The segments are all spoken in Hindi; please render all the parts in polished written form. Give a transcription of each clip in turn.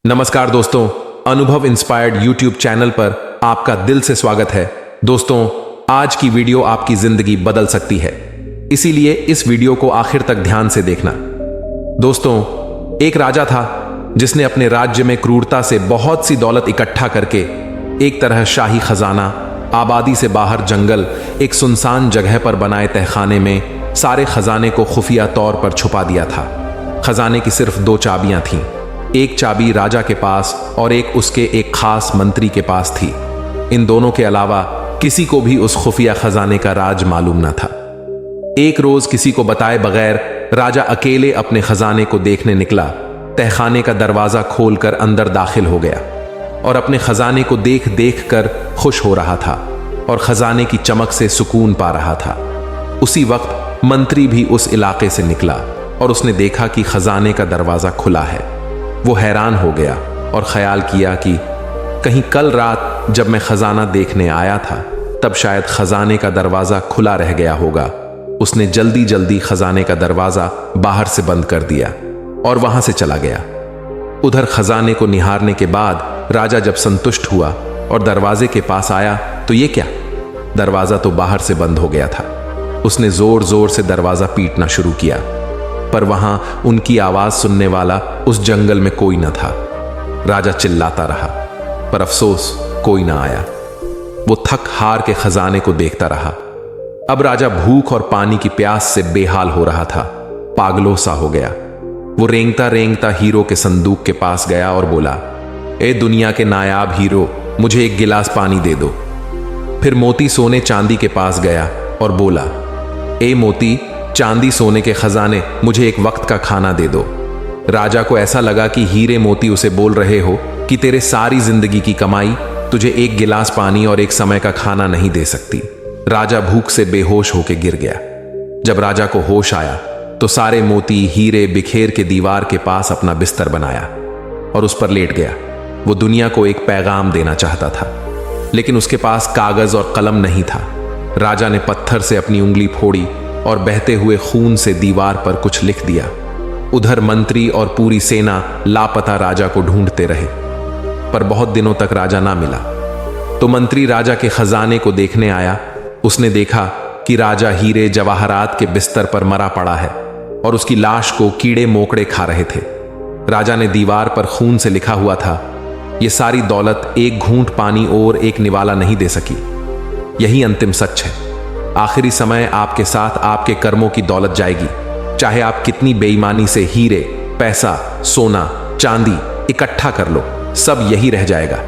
नमस्कार दोस्तों, अनुभव इंस्पायर्ड यूट्यूब चैनल पर आपका दिल से स्वागत है। दोस्तों, आज की वीडियो आपकी जिंदगी बदल सकती है, इसीलिए इस वीडियो को आखिर तक ध्यान से देखना। दोस्तों, एक राजा था जिसने अपने राज्य में क्रूरता से बहुत सी दौलत इकट्ठा करके एक तरह शाही खजाना, आबादी से बाहर जंगल, एक सुनसान जगह पर बनाए तहखाने में सारे खजाने को खुफिया तौर पर छुपा दिया था। खजाने की सिर्फ दो चाबियां थीं। एक चाबी राजा के पास और एक उसके एक खास मंत्री के पास थी। इन दोनों के अलावा किसी को भी उस खुफिया खजाने का राज मालूम न था। एक रोज किसी को बताए बगैर राजा अकेले अपने खजाने को देखने निकला। तहखाने का दरवाजा खोलकर अंदर दाखिल हो गया और अपने खजाने को देख देख कर खुश हो रहा था और खजाने की चमक से सुकून पा रहा था। उसी वक्त मंत्री भी उस इलाके से निकला और उसने देखा कि खजाने का दरवाजा खुला है। वो हैरान हो गया और ख्याल किया कि कहीं कल रात जब मैं खजाना देखने आया था तब शायद खजाने का दरवाजा खुला रह गया होगा। उसने जल्दी जल्दी खजाने का दरवाजा बाहर से बंद कर दिया और वहां से चला गया। उधर खजाने को निहारने के बाद राजा जब संतुष्ट हुआ और दरवाजे के पास आया तो ये क्या, दरवाजा तो बाहर से बंद हो गया था। उसने जोर जोर से दरवाजा पीटना शुरू किया, पर वहां उनकी आवाज सुनने वाला उस जंगल में कोई न था। राजा चिल्लाता रहा, पर अफसोस कोई ना आया। वो थक हार के खजाने को देखता रहा। अब राजा भूख और पानी की प्यास से बेहाल हो रहा था, पागलों सा हो गया। वो रेंगता रेंगता हीरो के संदूक के पास गया और बोला, ए दुनिया के नायाब हीरो, मुझे एक गिलास पानी दे दो। फिर मोती सोने चांदी के पास गया और बोला, ए मोती चांदी सोने के खजाने, मुझे एक वक्त का खाना दे दो। राजा को ऐसा लगा कि हीरे मोती उसे बोल रहे हो कि तेरे सारी जिंदगी की कमाई तुझे एक गिलास पानी और एक समय का खाना नहीं दे सकती। राजा भूख से बेहोश होकर गिर गया। जब राजा को होश आया तो सारे मोती हीरे बिखेर के दीवार के पास अपना बिस्तर बनाया और उस पर लेट गया। वो दुनिया को एक पैगाम देना चाहता था, लेकिन उसके पास कागज और कलम नहीं था। राजा ने पत्थर से अपनी उंगली फोड़ी और बहते हुए खून से दीवार पर कुछ लिख दिया। उधर मंत्री और पूरी सेना लापता राजा को ढूंढते रहे, पर बहुत दिनों तक राजा ना मिला। तो मंत्री राजा के खजाने को देखने आया। उसने देखा कि राजा हीरे जवाहरात के बिस्तर पर मरा पड़ा है और उसकी लाश को कीड़े मोकड़े खा रहे थे। राजा ने दीवार पर खून से लिखा हुआ था, ये सारी दौलत एक घूंट पानी और एक निवाला नहीं दे सकी। यही अंतिम सच है। आखिरी समय आपके साथ आपके कर्मों की दौलत जाएगी। चाहे आप कितनी बेईमानी से हीरे, पैसा, सोना, चांदी इकट्ठा कर लो, सब यही रह जाएगा।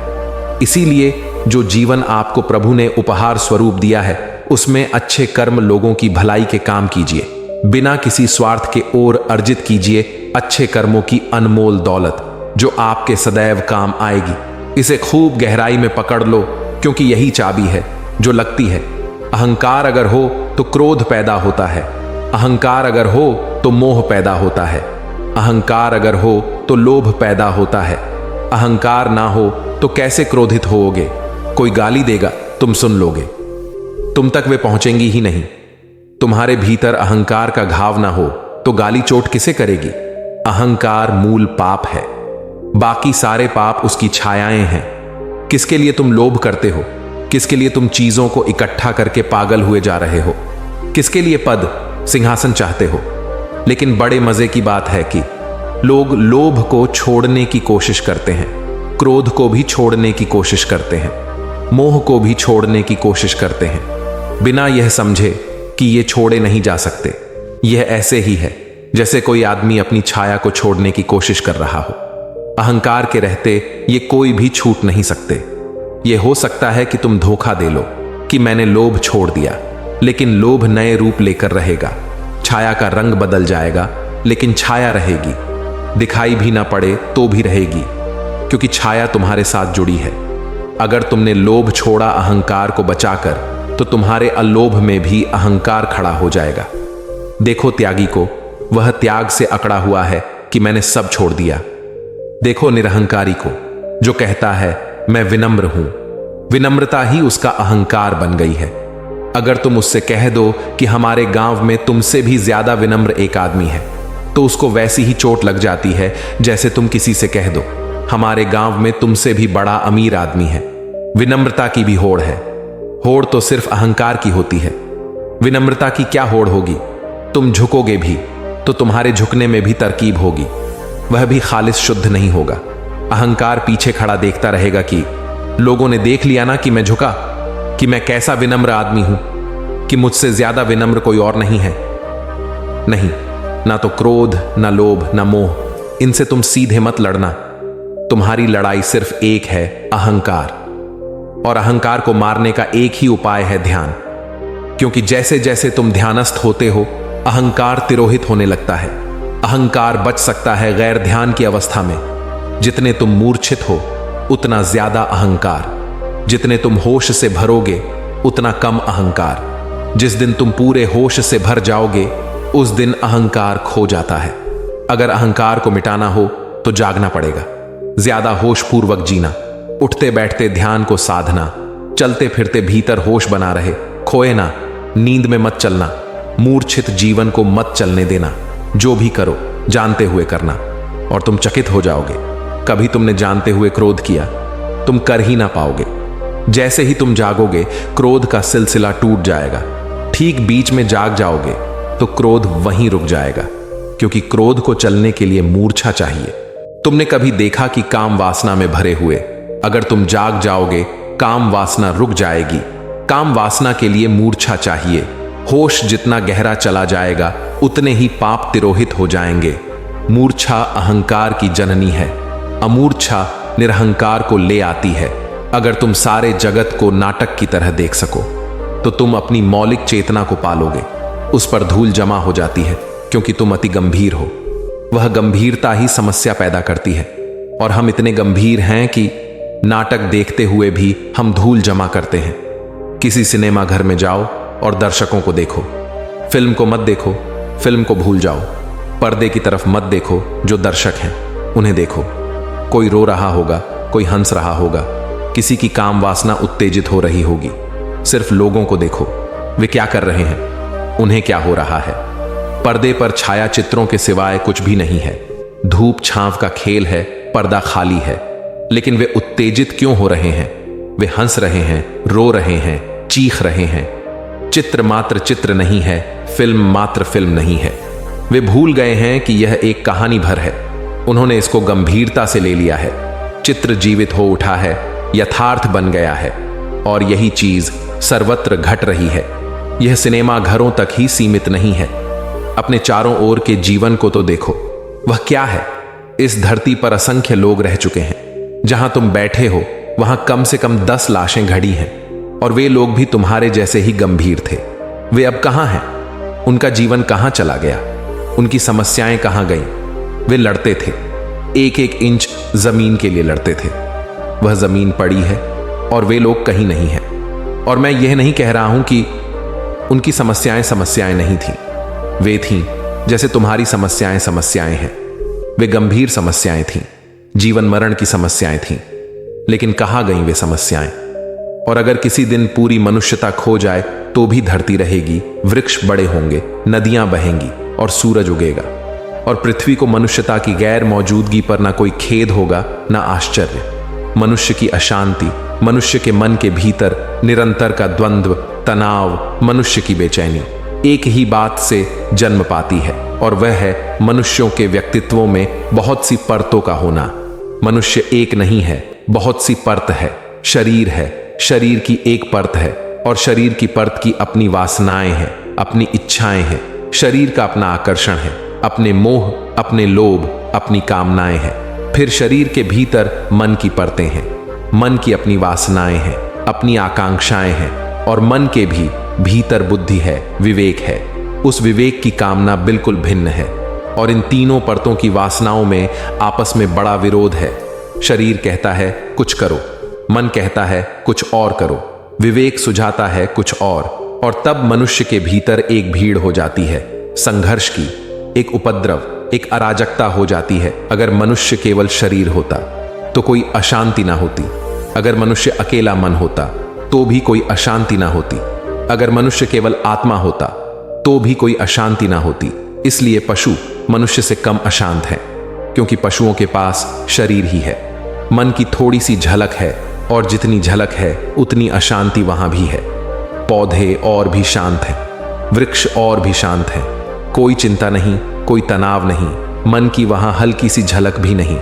इसीलिए जो जीवन आपको प्रभु ने उपहार स्वरूप दिया है, उसमें अच्छे कर्म, लोगों की भलाई के काम कीजिए। बिना किसी स्वार्थ के ओर अर्जित कीजिए अच्छे कर्मों की अनमोल दौलत, जो आपके सदैव काम आएगी। इसे खूब गहराई में पकड़ लो, क्योंकि यही चाबी है जो लगती है। अहंकार अगर हो तो क्रोध पैदा होता है। अहंकार अगर हो तो मोह पैदा होता है। अहंकार अगर हो तो लोभ पैदा होता है। अहंकार ना हो तो कैसे क्रोधित होओगे? कोई गाली देगा, तुम सुन लोगे, तुम तक वे पहुंचेंगी ही नहीं। तुम्हारे भीतर अहंकार का घाव ना हो तो गाली चोट किसे करेगी? अहंकार मूल पाप है, बाकी सारे पाप उसकी छायाएं हैं। किसके लिए तुम लोभ करते हो? किसके लिए तुम चीजों को इकट्ठा करके पागल हुए जा रहे हो? किसके लिए पद, सिंहासन चाहते हो? लेकिन बड़े मजे की बात है कि लोग लोभ को छोड़ने की कोशिश करते हैं, क्रोध को भी छोड़ने की कोशिश करते हैं, मोह को भी छोड़ने की कोशिश करते हैं, बिना यह समझे कि ये छोड़े नहीं जा सकते। यह ऐसे ही है जैसे कोई आदमी अपनी छाया को छोड़ने की कोशिश कर रहा हो। अहंकार के रहते ये कोई भी छूट नहीं सकते। यह हो सकता है कि तुम धोखा दे लो कि मैंने लोभ छोड़ दिया, लेकिन लोभ नए रूप लेकर रहेगा। छाया का रंग बदल जाएगा, लेकिन छाया रहेगी। दिखाई भी ना पड़े तो भी रहेगी, क्योंकि छाया तुम्हारे साथ जुड़ी है। अगर तुमने लोभ छोड़ा अहंकार को बचाकर, तो तुम्हारे अलोभ में भी अहंकार खड़ा हो जाएगा। देखो त्यागी को, वह त्याग से अकड़ा हुआ है कि मैंने सब छोड़ दिया। देखो निरहंकारी को, जो कहता है मैं विनम्र हूं। विनम्रता ही उसका अहंकार बन गई है। अगर तुम उससे कह दो कि हमारे गांव में तुमसे भी ज्यादा विनम्र एक आदमी है, तो उसको वैसी ही चोट लग जाती है जैसे तुम किसी से कह दो हमारे गांव में तुमसे भी बड़ा अमीर आदमी है। विनम्रता की भी होड़ है। होड़ तो सिर्फ अहंकार की होती है, विनम्रता की क्या होड़ होगी? तुम झुकोगे भी तो तुम्हारे झुकने में भी तरकीब होगी, वह भी खालिस शुद्ध नहीं होगा। अहंकार पीछे खड़ा देखता रहेगा कि लोगों ने देख लिया ना कि मैं झुका, कि मैं कैसा विनम्र आदमी हूं, कि मुझसे ज्यादा विनम्र कोई और नहीं है। नहीं, ना तो क्रोध, ना लोभ, ना मोह, इनसे तुम सीधे मत लड़ना। तुम्हारी लड़ाई सिर्फ एक है, अहंकार। और अहंकार को मारने का एक ही उपाय है, ध्यान। क्योंकि जैसे जैसे तुम ध्यानस्थ होते हो, अहंकार तिरोहित होने लगता है। अहंकार बच सकता है गैर ध्यान की अवस्था में। जितने तुम मूर्छित हो उतना ज्यादा अहंकार, जितने तुम होश से भरोगे उतना कम अहंकार। जिस दिन तुम पूरे होश से भर जाओगे उस दिन अहंकार खो जाता है। अगर अहंकार को मिटाना हो तो जागना पड़ेगा, ज्यादा होश पूर्वक जीना, उठते बैठते ध्यान को साधना, चलते फिरते भीतर होश बना रहे, खोए ना, नींद में मत चलना, मूर्छित जीवन को मत चलने देना। जो भी करो जानते हुए करना और तुम चकित हो जाओगे। कभी तुमने जानते हुए क्रोध किया, तुम कर ही ना पाओगे। जैसे ही तुम जागोगे क्रोध का सिलसिला टूट जाएगा। ठीक बीच में जाग जाओगे तो क्रोध वहीं रुक जाएगा, क्योंकि क्रोध को चलने के लिए मूर्छा चाहिए। तुमने कभी देखा कि काम वासना में भरे हुए अगर तुम जाग जाओगे काम वासना रुक जाएगी। काम वासना के लिए मूर्छा चाहिए। होश जितना गहरा चला जाएगा उतने ही पाप तिरोहित हो जाएंगे। मूर्छा अहंकार की जननी है, अमूर्छा निरहंकार को ले आती है। अगर तुम सारे जगत को नाटक की तरह देख सको तो तुम अपनी मौलिक चेतना को पालोगे। उस पर धूल जमा हो जाती है क्योंकि तुम अति गंभीर हो। वह गंभीरता ही समस्या पैदा करती है और हम इतने गंभीर हैं कि नाटक देखते हुए भी हम धूल जमा करते हैं। किसी सिनेमा घर में जाओ और दर्शकों को देखो। फिल्म को मत देखो, फिल्म को भूल जाओ। पर्दे की तरफ मत देखो, जो दर्शक हैं उन्हें देखो। कोई रो रहा होगा, कोई हंस रहा होगा, किसी की काम वासना उत्तेजित हो रही होगी। सिर्फ लोगों को देखो, वे क्या कर रहे हैं, उन्हें क्या हो रहा है। पर्दे पर छाया चित्रों के सिवाय कुछ भी नहीं है। धूप छांव का खेल है, पर्दा खाली है। लेकिन वे उत्तेजित क्यों हो रहे हैं? वे हंस रहे हैं, रो रहे हैं, चीख रहे हैं। चित्र मात्र चित्र नहीं है, फिल्म मात्र फिल्म नहीं है। वे भूल गए हैं कि यह एक कहानी भर है। उन्होंने इसको गंभीरता से ले लिया है। चित्र जीवित हो उठा है, यथार्थ बन गया है और यही चीज सर्वत्र घट रही है। यह सिनेमा घरों तक ही सीमित नहीं है। अपने चारों ओर के जीवन को तो देखो, वह क्या है। इस धरती पर असंख्य लोग रह चुके हैं। जहां तुम बैठे हो वहां कम से कम 10 लाशें घड़ी हैं और वे लोग भी तुम्हारे जैसे ही गंभीर थे। वे अब कहां हैं? उनका जीवन कहां चला गया? उनकी समस्याएं कहां गईं? वे लड़ते थे, एक एक इंच जमीन के लिए लड़ते थे। वह जमीन पड़ी है और वे लोग कहीं नहीं हैं। और मैं यह नहीं कह रहा हूं कि उनकी समस्याएं समस्याएं नहीं थीं। वे थीं जैसे तुम्हारी समस्याएं समस्याएं हैं। वे गंभीर समस्याएं थीं, जीवन मरण की समस्याएं थीं। लेकिन कहां गईं वे समस्याएं? और अगर किसी दिन पूरी मनुष्यता खो जाए तो भी धरती रहेगी, वृक्ष बड़े होंगे, नदियां बहेंगी और सूरज उगेगा। और पृथ्वी को मनुष्यता की गैर मौजूदगी पर ना कोई खेद होगा ना आश्चर्य। मनुष्य की अशांति, मनुष्य के मन के भीतर निरंतर का द्वंद्व, तनाव, मनुष्य की बेचैनी एक ही बात से जन्म पाती है और वह है मनुष्यों के व्यक्तित्वों में बहुत सी परतों का होना। मनुष्य एक नहीं है, बहुत सी परत है। शरीर है, शरीर की एक परत है और शरीर की परत की अपनी वासनाएं हैं, अपनी इच्छाएं हैं। शरीर का अपना आकर्षण है, अपने मोह, अपने लोभ, अपनी कामनाएं हैं। फिर शरीर के भीतर मन की परतें हैं। मन की अपनी वासनाएं हैं, अपनी आकांक्षाएं हैं और मन के भी भीतर बुद्धि है, विवेक है। उस विवेक की कामना बिल्कुल भिन्न है और इन तीनों परतों की वासनाओं में आपस में बड़ा विरोध है। शरीर कहता है कुछ करो, मन कहता है कुछ और करो, विवेक सुझाता है कुछ और तब मनुष्य के भीतर एक भीड़ हो जाती है, संघर्ष की, एक उपद्रव, एक अराजकता हो जाती है। अगर मनुष्य केवल शरीर होता तो कोई अशांति ना होती। अगर मनुष्य अकेला मन होता तो भी कोई अशांति ना होती। अगर मनुष्य केवल आत्मा होता तो भी कोई अशांति ना होती। इसलिए पशु मनुष्य से कम अशांत हैं, क्योंकि पशुओं के पास शरीर ही है। मन की थोड़ी सी झलक है, और जितनी झलक है उतनी अशांति वहां भी है। पौधे और भी शांत हैं, वृक्ष और भी शांत हैं। कोई चिंता नहीं, कोई तनाव नहीं, मन की वहां हल्की सी झलक भी नहीं।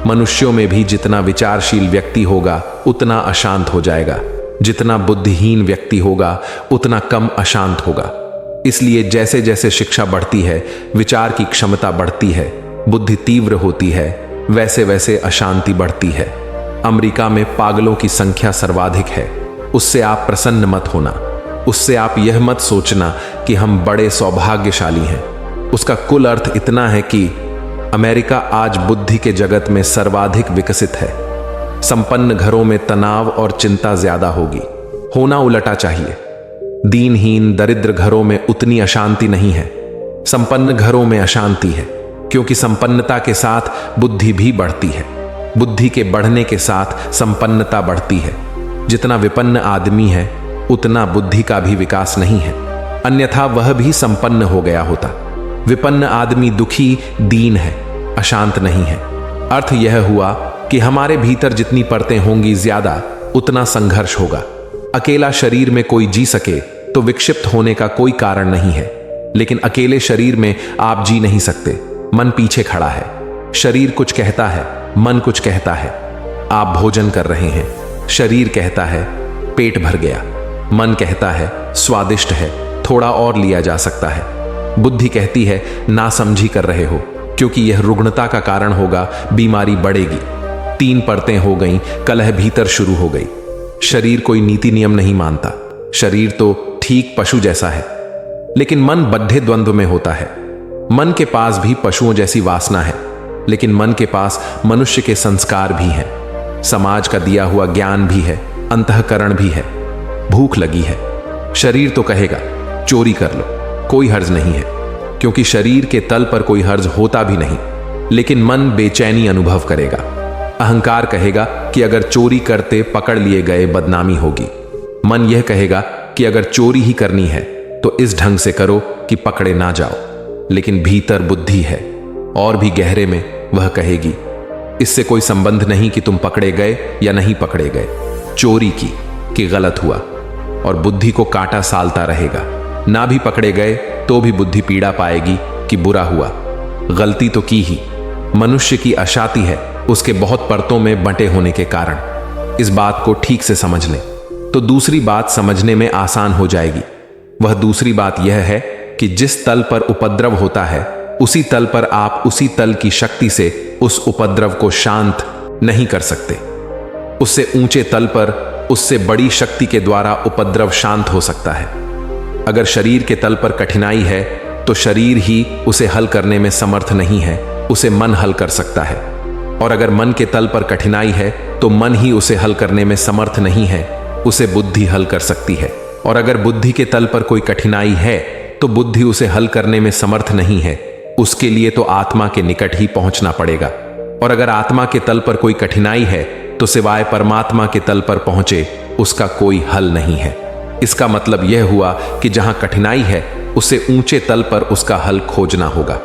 मनुष्यों में भी जितना विचारशील व्यक्ति होगा उतना अशांत हो जाएगा, जितना बुद्धिहीन व्यक्ति होगा उतना कम अशांत होगा। इसलिए जैसे जैसे शिक्षा बढ़ती है, विचार की क्षमता बढ़ती है, बुद्धि तीव्र होती है, वैसे वैसे अशांति बढ़ती है। अमेरिका में पागलों की संख्या सर्वाधिक है। उससे आप प्रसन्न मत होना, उससे आप यह मत सोचना कि हम बड़े सौभाग्यशाली हैं। उसका कुल अर्थ इतना है कि अमेरिका आज बुद्धि के जगत में सर्वाधिक विकसित है। संपन्न घरों में तनाव और चिंता ज्यादा होगी, होना उलटा चाहिए। दीनहीन दरिद्र घरों में उतनी अशांति नहीं है, संपन्न घरों में अशांति है, क्योंकि संपन्नता के साथ बुद्धि भी बढ़ती है। बुद्धि के बढ़ने के साथ संपन्नता बढ़ती है। जितना विपन्न आदमी है उतना बुद्धि का भी विकास नहीं है, अन्यथा वह भी संपन्न हो गया होता। विपन्न आदमी दुखी दीन है, अशांत नहीं है। अर्थ यह हुआ कि हमारे भीतर जितनी परतें होंगी ज्यादा, उतना संघर्ष होगा। अकेला शरीर में कोई जी सके तो विक्षिप्त होने का कोई कारण नहीं है, लेकिन अकेले शरीर में आप जी नहीं सकते। मन पीछे खड़ा है, शरीर कुछ कहता है, मन कुछ कहता है। आप भोजन कर रहे हैं, शरीर कहता है पेट भर गया, मन कहता है स्वादिष्ट है, थोड़ा और लिया जा सकता है। बुद्धि कहती है नासमझी कर रहे हो, क्योंकि यह रुग्णता का कारण होगा, बीमारी बढ़ेगी। 3 परतें हो गईं, कलह भीतर शुरू हो गई। शरीर कोई नीति नियम नहीं मानता, शरीर तो ठीक पशु जैसा है, लेकिन मन बद्धे द्वंद्व में होता है। मन के पास भी पशुओं जैसी वासना है, लेकिन मन के पास मनुष्य के संस्कार भी हैं, समाज का दिया हुआ ज्ञान भी है, अंतःकरण भी है। भूख लगी है, शरीर तो कहेगा चोरी कर लो, कोई हर्ज नहीं है, क्योंकि शरीर के तल पर कोई हर्ज होता भी नहीं, लेकिन मन बेचैनी अनुभव करेगा। अहंकार कहेगा कि अगर चोरी करते पकड़ लिए गए बदनामी होगी। मन यह कहेगा कि अगर चोरी ही करनी है तो इस ढंग से करो कि पकड़े ना जाओ। लेकिन भीतर बुद्धि है, और भी गहरे में वह कहेगी इससे कोई संबंध नहीं कि तुम पकड़े गए या नहीं पकड़े गए, चोरी की कि गलत हुआ। और बुद्धि को कांटा सालता रहेगा। ना भी पकड़े गए तो भी बुद्धि पीड़ा पाएगी कि बुरा हुआ, गलती तो की ही। मनुष्य की अशांति है उसके बहुत परतों में बंटे होने के कारण। इस बात को ठीक से समझ लें तो दूसरी बात समझने में आसान हो जाएगी। वह दूसरी बात यह है कि जिस तल पर उपद्रव होता है, उसी तल पर आप उसी तल की शक्ति से उस उपद्रव को शांत नहीं कर सकते। उससे ऊंचे तल पर उससे बड़ी शक्ति के द्वारा उपद्रव शांत हो सकता है। अगर शरीर के तल पर कठिनाई है तो शरीर ही उसे हल करने में समर्थ नहीं है, उसे मन हल कर सकता है। और अगर मन के तल पर कठिनाई है तो मन ही उसे हल करने में समर्थ नहीं है, उसे बुद्धि हल कर सकती है। और अगर बुद्धि के तल पर कोई कठिनाई है तो बुद्धि उसे हल करने में समर्थ नहीं है, उसके लिए तो आत्मा के निकट ही पहुंचना पड़ेगा। और अगर आत्मा के तल पर कोई कठिनाई है तो सिवाय परमात्मा के तल पर पहुंचे उसका कोई हल नहीं है। इसका मतलब यह हुआ कि जहां कठिनाई है उससे ऊंचे तल पर उसका हल खोजना होगा।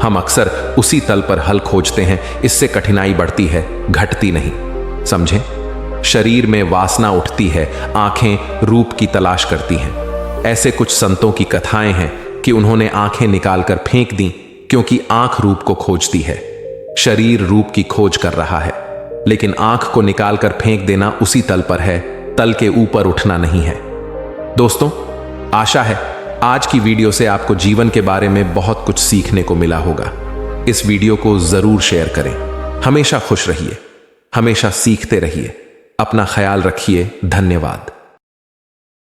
हम अक्सर उसी तल पर हल खोजते हैं, इससे कठिनाई बढ़ती है, घटती नहीं। समझें? शरीर में वासना उठती है, आंखें रूप की तलाश करती हैं। ऐसे कुछ संतों की कथाएं हैं कि उन्होंने आंखें निकालकर फेंक दी क्योंकि आंख रूप को खोजती है। शरीर रूप की खोज कर रहा है, लेकिन आंख को निकालकर फेंक देना उसी तल पर है, तल के ऊपर उठना नहीं है। दोस्तों, आशा है आज की वीडियो से आपको जीवन के बारे में बहुत कुछ सीखने को मिला होगा। इस वीडियो को जरूर शेयर करें। हमेशा खुश रहिए, हमेशा सीखते रहिए। अपना ख्याल रखिए। धन्यवाद।